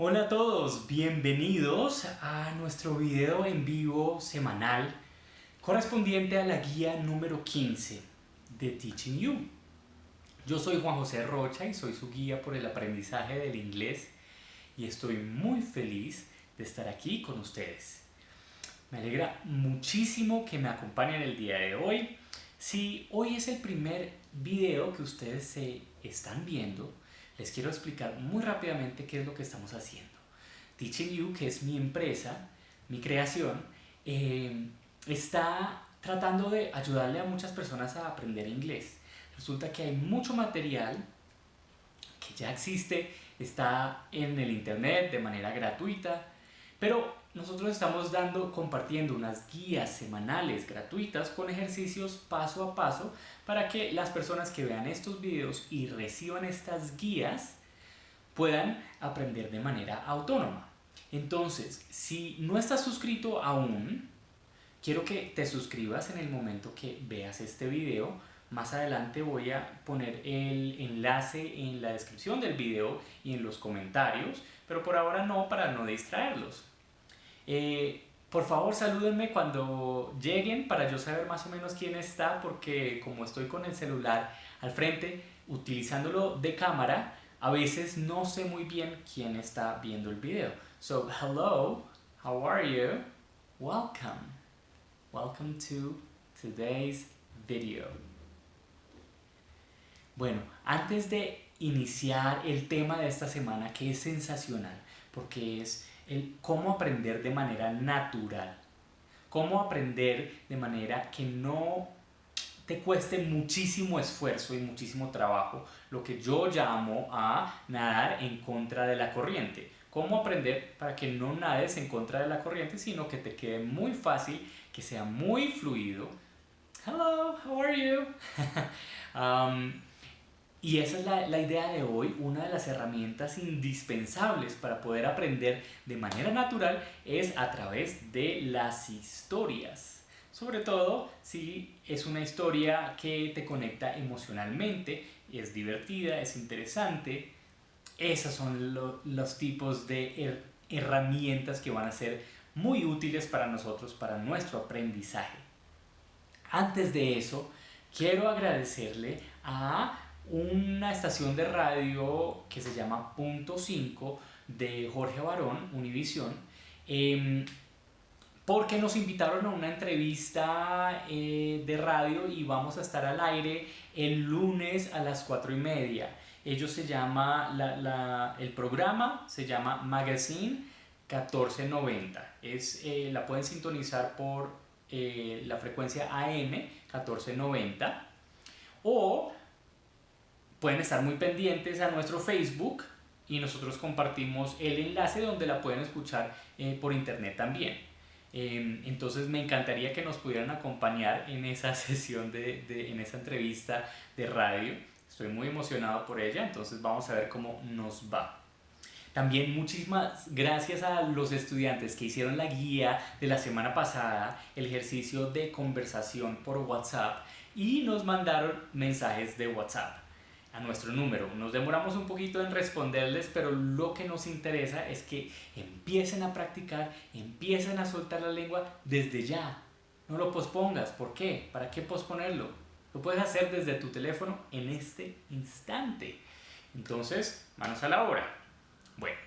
Hola a todos, bienvenidos a nuestro video en vivo semanal correspondiente a la guía número 15 de Teaching You. Yo soy Juan José Rocha y soy su guía por el aprendizaje del inglés y estoy muy feliz de estar aquí con ustedes. Me alegra muchísimo que me acompañen el día de hoy. Si hoy es el primer video que ustedes se están viendo, les quiero explicar muy rápidamente qué es lo que estamos haciendo. Teaching You, que es mi empresa, mi creación, está tratando de ayudarle a muchas personas a aprender inglés. Resulta que hay mucho material que ya existe, está en el internet de manera gratuita, pero nosotros estamos compartiendo unas guías semanales gratuitas con ejercicios paso a paso para que las personas que vean estos videos y reciban estas guías puedan aprender de manera autónoma. Entonces, si no estás suscrito aún, quiero que te suscribas en el momento que veas este video. Más adelante voy a poner el enlace en la descripción del video y en los comentarios, pero por ahora no, para no distraerlos. Por favor, salúdenme cuando lleguen para yo saber más o menos quién está, porque como estoy con el celular al frente, utilizándolo de cámara, a veces no sé muy bien quién está viendo el video. So, hello, how are you? Welcome. Welcome to today's video. Bueno, antes de iniciar el tema de esta semana, que es sensacional, porque es el cómo aprender de manera natural, cómo aprender de manera que no te cueste muchísimo esfuerzo y muchísimo trabajo, lo que yo llamo a nadar en contra de la corriente. Cómo aprender para que no nades en contra de la corriente, sino que te quede muy fácil, que sea muy fluido. Hello, how are you? Y esa es la idea de hoy. Una de las herramientas indispensables para poder aprender de manera natural es a través de las historias. Sobre todo si es una historia que te conecta emocionalmente, es divertida, es interesante. Esos son los tipos de herramientas que van a ser muy útiles para nosotros, para nuestro aprendizaje. Antes de eso, quiero agradecerle a una estación de radio que se llama Punto 5 de Jorge Barón, Univisión, porque nos invitaron a una entrevista de radio y vamos a estar al aire el lunes a las 4:30. Ellos se llama, el programa se llama Magazine 1490. La pueden sintonizar por la frecuencia AM 1490 o pueden estar muy pendientes a nuestro Facebook y nosotros compartimos el enlace donde la pueden escuchar por internet también. Entonces me encantaría que nos pudieran acompañar en esa sesión en esa entrevista de radio. Estoy muy emocionado por ella, entonces vamos a ver cómo nos va. También muchísimas gracias a los estudiantes que hicieron la guía de la semana pasada, el ejercicio de conversación por WhatsApp, y nos mandaron mensajes de WhatsApp a nuestro número. Nos demoramos un poquito en responderles, pero lo que nos interesa es que empiecen a practicar, empiecen a soltar la lengua desde ya. No lo pospongas. ¿Por qué? ¿Para qué posponerlo? Lo puedes hacer desde tu teléfono en este instante. Entonces, manos a la obra. Bueno,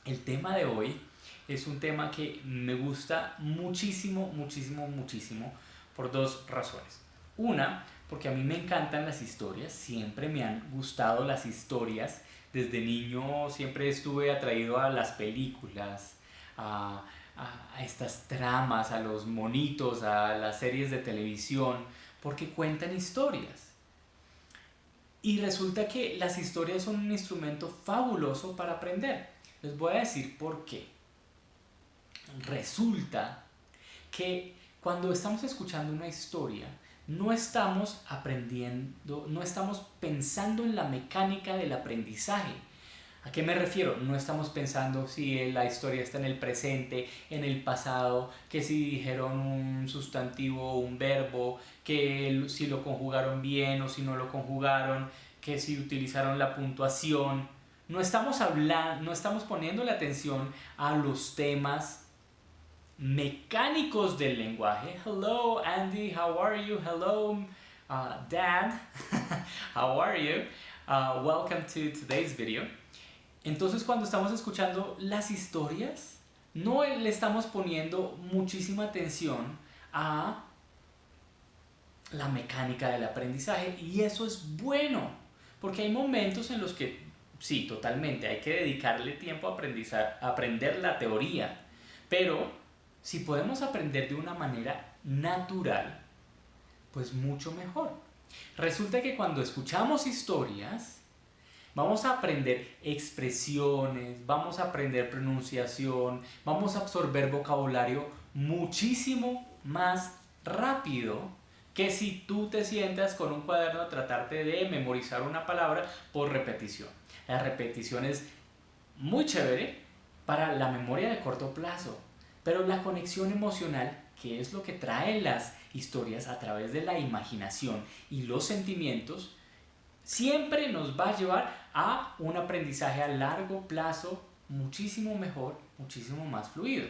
el tema de hoy es un tema que me gusta muchísimo, muchísimo, muchísimo por dos razones. Una, porque a mí me encantan las historias, siempre me han gustado las historias. Desde niño siempre estuve atraído a las películas, a estas tramas, a los monitos, a las series de televisión, porque cuentan historias. Y resulta que las historias son un instrumento fabuloso para aprender. Les voy a decir por qué. Resulta que cuando estamos escuchando una historia, no estamos aprendiendo, no estamos pensando en la mecánica del aprendizaje. ¿A qué me refiero? No estamos pensando si la historia está en el presente, en el pasado, que si dijeron un sustantivo o un verbo, que si lo conjugaron bien o si no lo conjugaron, que si utilizaron la puntuación. no estamos poniendo la atención a los temas mecánicos del lenguaje. Hello Andy, how are you? Hello Dad, how are you? Welcome to today's video. Entonces cuando estamos escuchando las historias, no le estamos poniendo muchísima atención a la mecánica del aprendizaje, y eso es bueno, porque hay momentos en los que sí, totalmente, hay que dedicarle tiempo a aprender la teoría, pero si podemos aprender de una manera natural, pues mucho mejor. Resulta que cuando escuchamos historias, vamos a aprender expresiones, vamos a aprender pronunciación, vamos a absorber vocabulario muchísimo más rápido que si tú te sientas con un cuaderno a tratarte de memorizar una palabra por repetición. La repetición es muy chévere para la memoria de corto plazo, pero la conexión emocional, que es lo que traen las historias a través de la imaginación y los sentimientos, siempre nos va a llevar a un aprendizaje a largo plazo muchísimo mejor, muchísimo más fluido.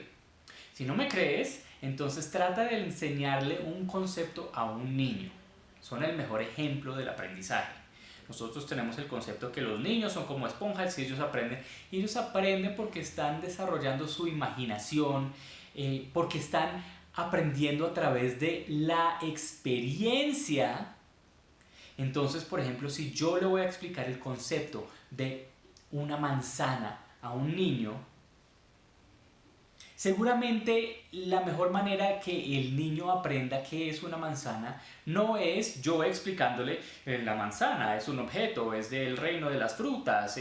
Si no me crees, entonces trata de enseñarle un concepto a un niño. Son el mejor ejemplo del aprendizaje. Nosotros tenemos el concepto que los niños son como esponjas y ellos aprenden porque están desarrollando su imaginación, porque están aprendiendo a través de la experiencia. Entonces, por ejemplo, si yo le voy a explicar el concepto de una manzana a un niño, seguramente la mejor manera que el niño aprenda qué es una manzana no es yo explicándole la manzana es un objeto, es del reino de las frutas,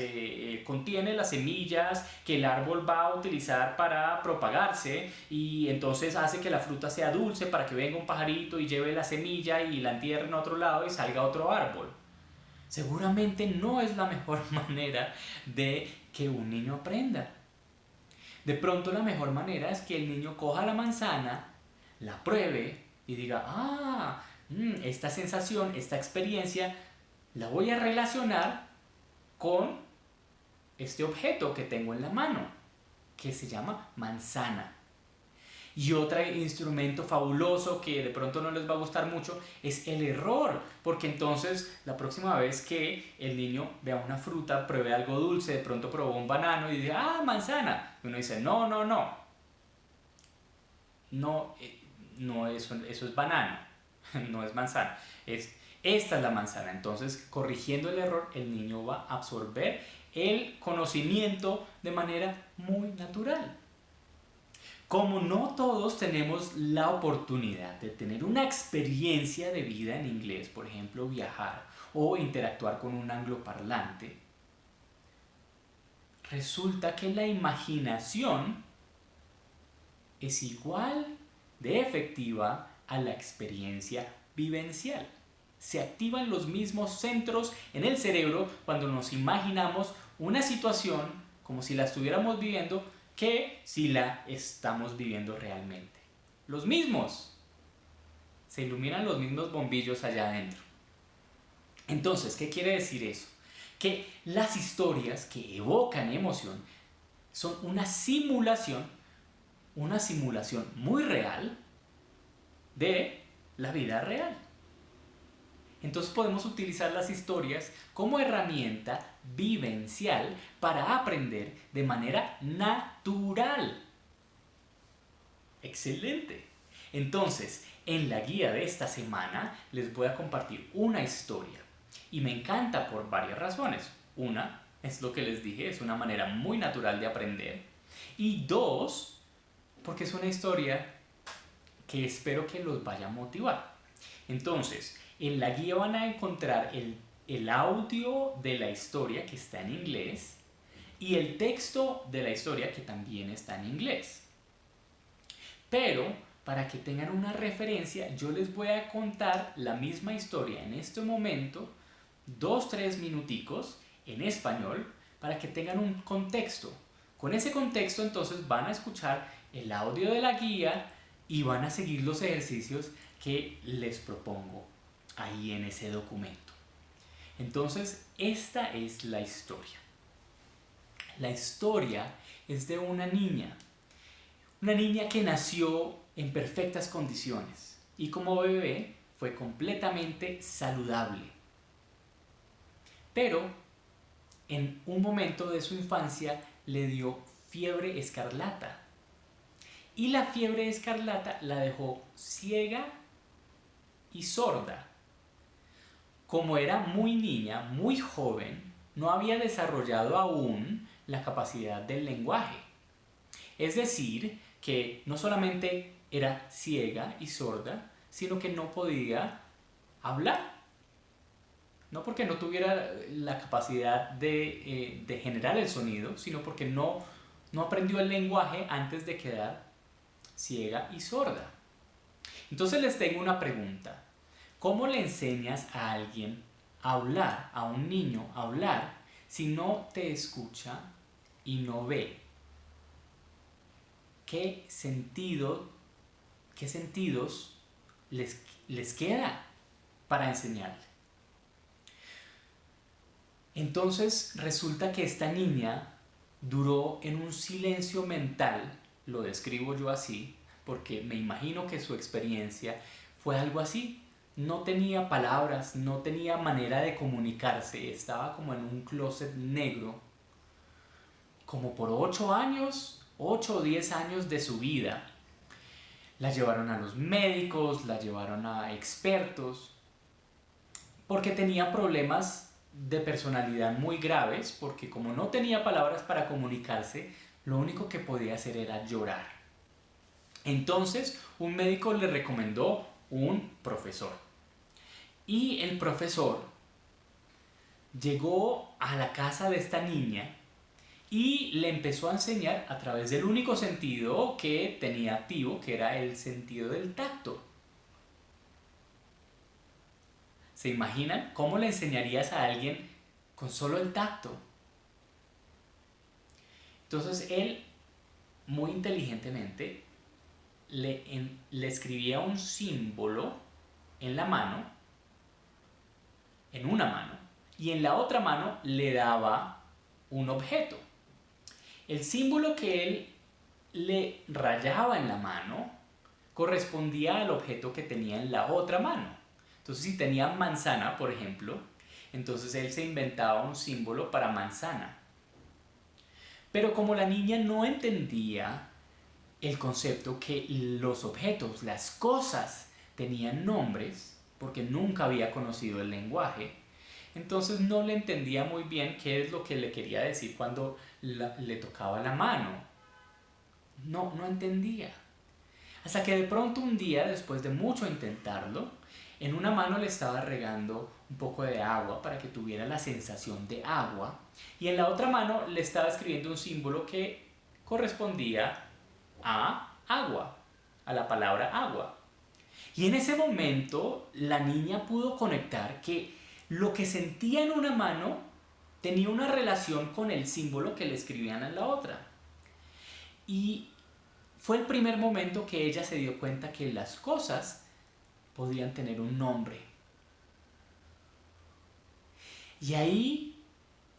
contiene las semillas que el árbol va a utilizar para propagarse y entonces hace que la fruta sea dulce para que venga un pajarito y lleve la semilla y la entierre en otro lado y salga otro árbol. Seguramente no es la mejor manera de que un niño aprenda. De pronto la mejor manera es que el niño coja la manzana, la pruebe y diga, esta sensación, esta experiencia, la voy a relacionar con este objeto que tengo en la mano, que se llama manzana. Y otro instrumento fabuloso que de pronto no les va a gustar mucho es el error, porque entonces la próxima vez que el niño vea una fruta, pruebe algo dulce, de pronto probó un banano y dice, manzana. Y uno dice, no, eso es banano, no es manzana, esta es la manzana. Entonces, corrigiendo el error, el niño va a absorber el conocimiento de manera muy natural. Como no todos tenemos la oportunidad de tener una experiencia de vida en inglés, por ejemplo, viajar o interactuar con un angloparlante, resulta que la imaginación es igual de efectiva a la experiencia vivencial. Se activan los mismos centros en el cerebro cuando nos imaginamos una situación como si la estuviéramos viviendo que si la estamos viviendo realmente. Los mismos. Se iluminan los mismos bombillos allá adentro. Entonces, ¿qué quiere decir eso? Que las historias que evocan emoción son una simulación muy real de la vida real. Entonces podemos utilizar las historias como herramienta vivencial para aprender de manera natural. Excelente. Entonces, en la guía de esta semana les voy a compartir una historia y me encanta por varias razones. Una, es lo que les dije, es una manera muy natural de aprender. Y dos, porque es una historia que espero que los vaya a motivar. Entonces, en la guía van a encontrar el audio de la historia que está en inglés y el texto de la historia que también está en inglés. Pero para que tengan una referencia, yo les voy a contar la misma historia en este momento, 2-3 minuticos en español, para que tengan un contexto. Con ese contexto entonces van a escuchar el audio de la guía y van a seguir los ejercicios que les propongo ahí en ese documento. Entonces, esta es la historia. La historia es de una niña que nació en perfectas condiciones y como bebé fue completamente saludable. Pero en un momento de su infancia le dio fiebre escarlata y la fiebre escarlata la dejó ciega y sorda. Como era muy niña, muy joven, no había desarrollado aún la capacidad del lenguaje. Es decir, que no solamente era ciega y sorda, sino que no podía hablar. No porque no tuviera la capacidad de generar el sonido, sino porque no aprendió el lenguaje antes de quedar ciega y sorda. Entonces les tengo una pregunta. ¿Cómo le enseñas a alguien a hablar, a un niño a hablar, si no te escucha y no ve? ¿Qué sentidos les queda para enseñarle? Entonces resulta que esta niña duró en un silencio mental, lo describo yo así, porque me imagino que su experiencia fue algo así. No tenía palabras, no tenía manera de comunicarse, estaba como en un closet negro, como por 8 años, 8 o 10 años de su vida. La llevaron a los médicos, la llevaron a expertos, porque tenía problemas de personalidad muy graves, porque como no tenía palabras para comunicarse, lo único que podía hacer era llorar. Entonces, un médico le recomendó un profesor. Y el profesor llegó a la casa de esta niña y le empezó a enseñar a través del único sentido que tenía activo, que era el sentido del tacto. ¿Se imaginan cómo le enseñarías a alguien con solo el tacto? Entonces él, muy inteligentemente, le escribía un símbolo en la mano, en una mano, y en la otra mano le daba un objeto. El símbolo que él le rayaba en la mano correspondía al objeto que tenía en la otra mano. Entonces, si tenía manzana, por ejemplo, entonces él se inventaba un símbolo para manzana. Pero como la niña no entendía el concepto que los objetos, las cosas, tenían nombres, porque nunca había conocido el lenguaje, entonces no le entendía muy bien qué es lo que le quería decir cuando le tocaba la mano. No entendía. Hasta que de pronto un día, después de mucho intentarlo, en una mano le estaba regando un poco de agua para que tuviera la sensación de agua y en la otra mano le estaba escribiendo un símbolo que correspondía a agua, a la palabra agua. Y en ese momento la niña pudo conectar que lo que sentía en una mano tenía una relación con el símbolo que le escribían en la otra. Y fue el primer momento que ella se dio cuenta que las cosas podían tener un nombre. Y ahí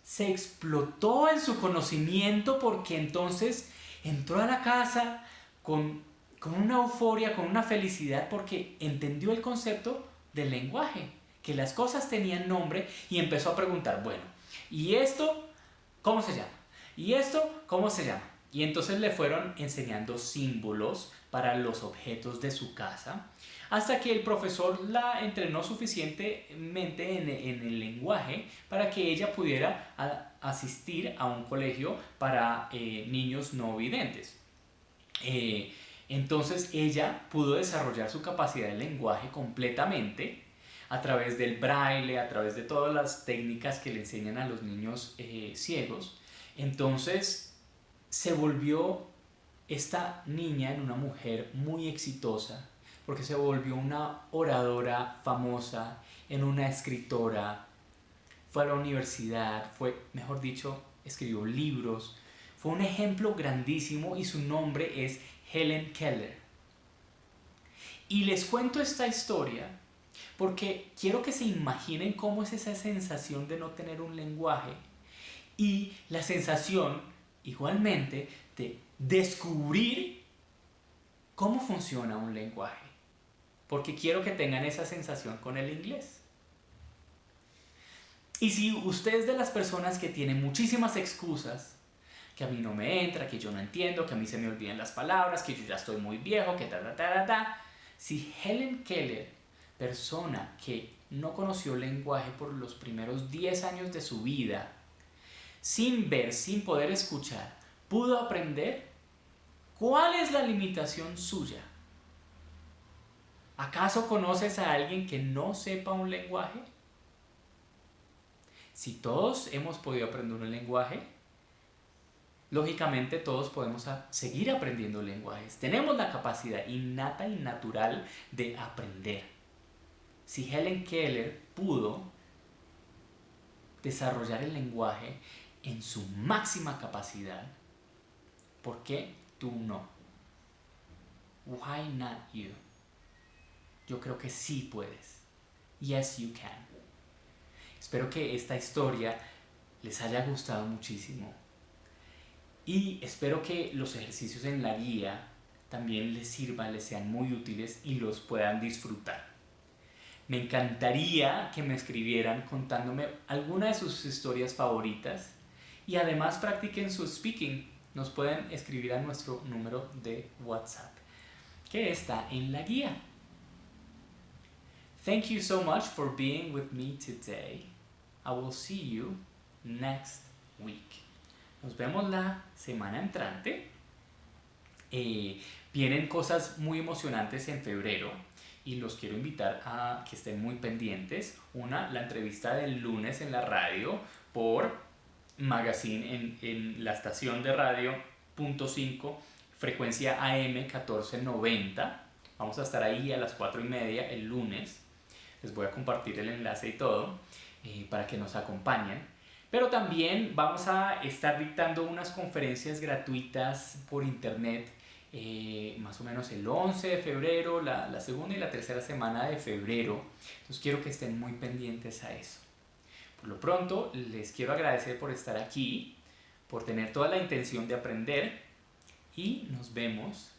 se explotó en su conocimiento porque entonces entró a la casa con una euforia, con una felicidad porque entendió el concepto del lenguaje, que las cosas tenían nombre y empezó a preguntar, bueno, ¿y esto cómo se llama? ¿Y esto cómo se llama? Y entonces le fueron enseñando símbolos para los objetos de su casa, hasta que el profesor la entrenó suficientemente en el lenguaje para que ella pudiera asistir a un colegio para niños no videntes. Entonces ella pudo desarrollar su capacidad de lenguaje completamente a través del braille, a través de todas las técnicas que le enseñan a los niños ciegos. Entonces se volvió esta niña en una mujer muy exitosa, porque se volvió una oradora famosa, en una escritora, fue a la universidad, mejor dicho, escribió libros, fue un ejemplo grandísimo y su nombre es Helen Keller. Y les cuento esta historia porque quiero que se imaginen cómo es esa sensación de no tener un lenguaje y la sensación igualmente de descubrir cómo funciona un lenguaje, porque quiero que tengan esa sensación con el inglés. Y si usted es de las personas que tienen muchísimas excusas, que a mí no me entra, que yo no entiendo, que a mí se me olvidan las palabras, que yo ya estoy muy viejo, que si Helen Keller, persona que no conoció el lenguaje por los primeros 10 años de su vida, sin ver, sin poder escuchar, pudo aprender, ¿cuál es la limitación suya? ¿Acaso conoces a alguien que no sepa un lenguaje? Si todos hemos podido aprender un lenguaje, lógicamente todos podemos seguir aprendiendo lenguajes. Tenemos la capacidad innata y natural de aprender. Si Helen Keller pudo desarrollar el lenguaje en su máxima capacidad, ¿por qué tú no? Why not you? Yo creo que sí puedes. Yes, you can. Espero que esta historia les haya gustado muchísimo. Y espero que los ejercicios en la guía también les sirvan, les sean muy útiles y los puedan disfrutar. Me encantaría que me escribieran contándome alguna de sus historias favoritas y además practiquen su speaking. Nos pueden escribir a nuestro número de WhatsApp, que está en la guía. Thank you so much for being with me today. I will see you next week. Nos vemos la semana entrante. Vienen cosas muy emocionantes en febrero y los quiero invitar a que estén muy pendientes. Una, la entrevista del lunes en la radio por Magazine en la estación de radio .5, frecuencia AM 1490. Vamos a estar ahí a las 4:30 el lunes. Les voy a compartir el enlace y todo para que nos acompañen. Pero también vamos a estar dictando unas conferencias gratuitas por internet, más o menos el 11 de febrero, la segunda y la tercera semana de febrero. Entonces quiero que estén muy pendientes a eso. Por lo pronto, les quiero agradecer por estar aquí, por tener toda la intención de aprender y nos vemos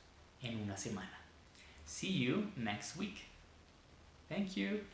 en una semana. See you next week. Thank you.